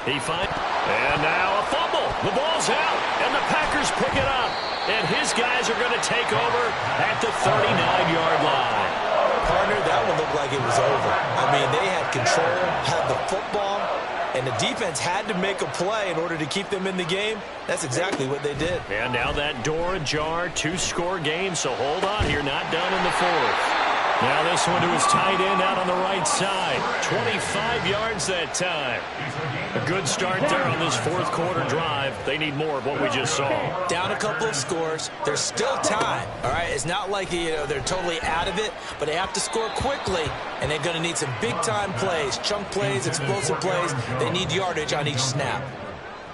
A: And now a fumble. The ball's out, and the Packers pick it up. And his guys are going to take over at the 39-yard line.
C: Partner, that one looked like it was over. I mean, they had control, had the football, and the defense had to make a play in order to keep them in the game. That's exactly what they did.
A: And now that door ajar, 2-score game, so hold on here, not done in the 4th. Now this one to his tight end out on the right side. 25 yards that time. A good start there on this 4th quarter drive. They need more of what we just saw.
C: Down a couple of scores. There's still time, all right? It's not like, they're totally out of it, but they have to score quickly, and they're going to need some big-time plays, chunk plays, explosive plays. They need yardage on each snap.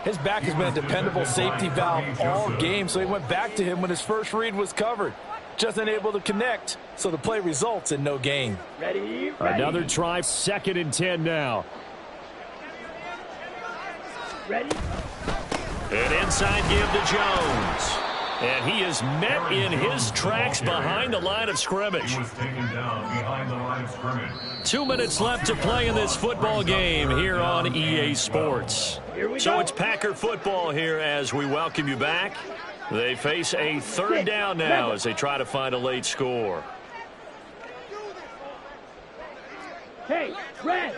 C: His back has been a dependable safety valve all game, so he went back to him when his first read was covered. Just unable to connect, so the play results in no gain.
E: Ready.
D: Another try, 2nd and 10 now.
E: Ready.
A: An inside give to Jones. And he is met in his tracks behind the line of scrimmage.
B: He was taken down behind the line of scrimmage.
A: 2 minutes left to play in this football game here on EA Sports. So it's Packer football here as we welcome you back. They face a 3rd down now as they try to find a late score.
E: Hey, red.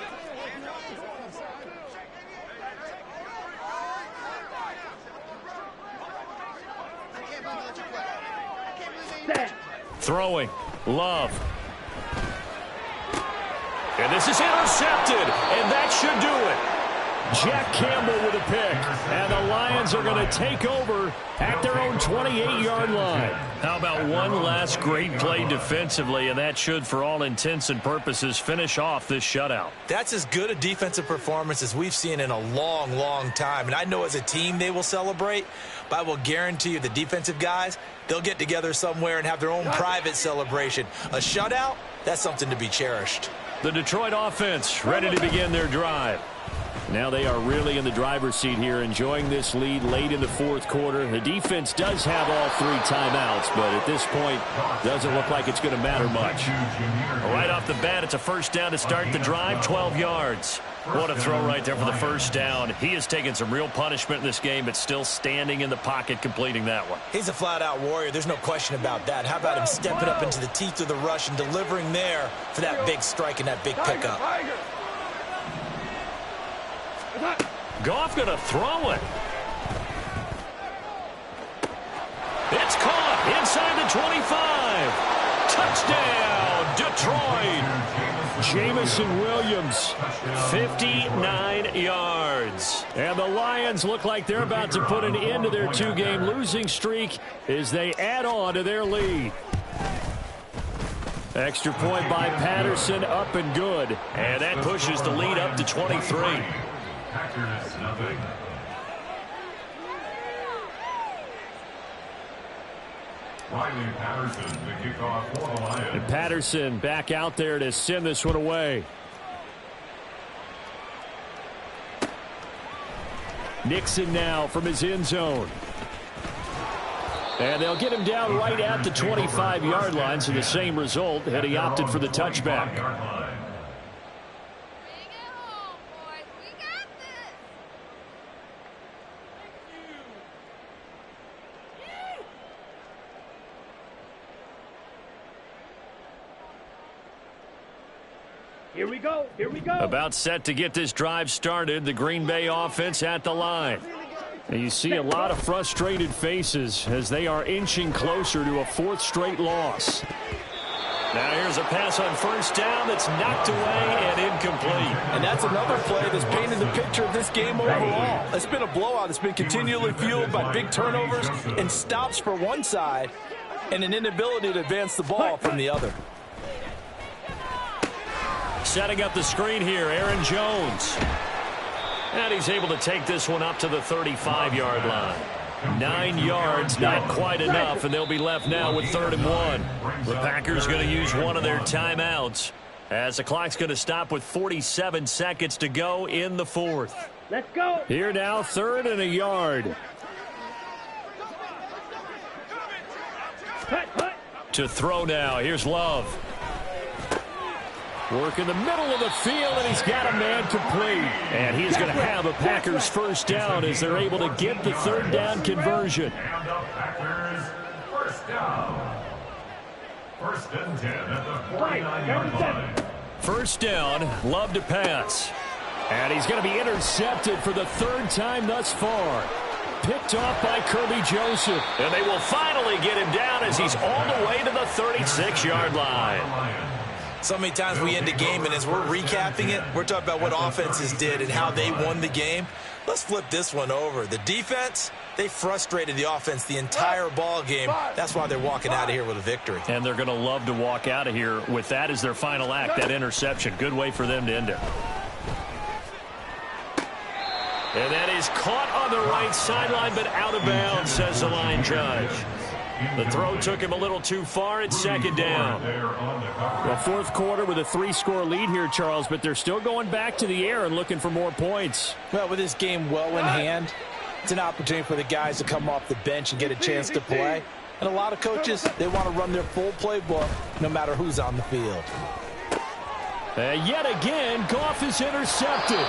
E: Set.
A: Throwing. Love. And this is intercepted, and that should do it. Jack Campbell with a pick, and the Lions are going to take over at their own 28-yard line. How about one last great play defensively, and that should, for all intents and purposes, finish off this shutout.
C: That's as good a defensive performance as we've seen in a long, long time. And I know as a team they will celebrate, but I will guarantee you the defensive guys, they'll get together somewhere and have their own private celebration. A shutout, that's something to be cherished.
A: The Detroit offense ready to begin their drive.
D: Now they are really in the driver's seat here, enjoying this lead late in the 4th quarter. The defense does have all 3 timeouts, but at this point, doesn't look like it's going to matter much.
A: Right off the bat, it's a first down to start the drive, 12 yards. What a throw right there for the first down. He has taken some real punishment in this game, but still standing in the pocket completing that one.
C: He's a flat-out warrior. There's no question about that. How about him stepping up into the teeth of the rush and delivering there for that big strike and that big pickup.
A: Goff going to throw it. It's caught inside the 25. Touchdown, Detroit. Jameson Williams, 59 yards. And the Lions look like they're about to put an end to their 2-game losing streak as they add on to their lead. Extra point by Patterson, up and good. And that pushes the lead up to 23.
B: Packers, nothing. Riley Patterson, the kickoff for the Lions.
D: And Patterson back out there to send this one away. Nixon now from his end zone. And they'll get him down right at the 25-yard line, so the same result had he opted for the touchback.
E: Here we go. Here we go.
A: About set to get this drive started. The Green Bay offense at the line. And you see a lot of frustrated faces as they are inching closer to a 4th straight loss. Now here's a pass on first down that's knocked away and incomplete.
C: And that's another play that's painted the picture of this game overall. It's been a blowout. It's been continually fueled by big turnovers and stops for one side and an inability to advance the ball from the other.
A: Setting up the screen here, Aaron Jones. And he's able to take this one up to the 35-yard line. 9 yards, not quite enough, and they'll be left now with 3rd and 1. The Packers going to use one of their timeouts as the clock's going to stop with 47 seconds to go in the 4th.
E: Let's go.
D: Here now, 3rd and a yard.
E: Cut, cut.
A: To throw now, here's Love.
D: Work in the middle of the field, and he's got a man complete.
A: And he's going to have a Packers first down as they're able to get the 3rd down conversion.
B: And the Packers first down. 1st and 10 at the 49-yard line.
A: First down, Love to pass.
D: And he's going to be intercepted for the 3rd time thus far. Picked off by Kirby Joseph.
A: And they will finally get him down as he's all the way to the 36-yard line.
C: So many times we end a game, and as we're recapping it, we're talking about what offenses did and how they won the game. Let's flip this one over. The defense, they frustrated the offense the entire ball game. That's why they're walking out of here with a victory.
A: And they're going to love to walk out of here with that as their final act, that interception. Good way for them to end it. And that is caught on the right sideline, but out of bounds, says the line judge. The throw took him a little too far. It's 2nd down.
D: Well, 4th quarter with a 3-score lead here, Charles, but they're still going back to the air and looking for more points.
C: Well, with this game well in hand, it's an opportunity for the guys to come off the bench and get a chance to play. And a lot of coaches, they want to run their full playbook no matter who's on the field.
D: And yet again, Goff is intercepted.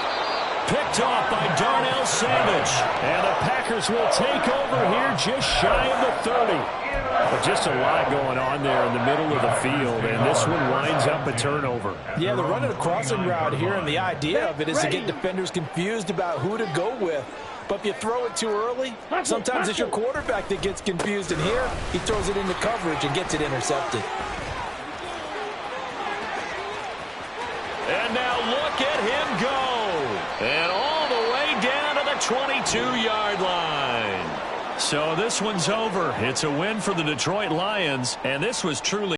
A: Picked off by Darnell Savage.
D: And the Packers will take over here just shy of the 30. But just a lot going on there in the middle of the field, and this one winds up a turnover.
C: Yeah, they're running a crossing route here, and the idea of it is to get defenders confused about who to go with. But if you throw it too early, sometimes it's your quarterback that gets confused, and here he throws it into coverage and gets it intercepted.
A: And now look at him go. And all the way down to the 22-yard line. So this one's over. It's a win for the Detroit Lions, and this was truly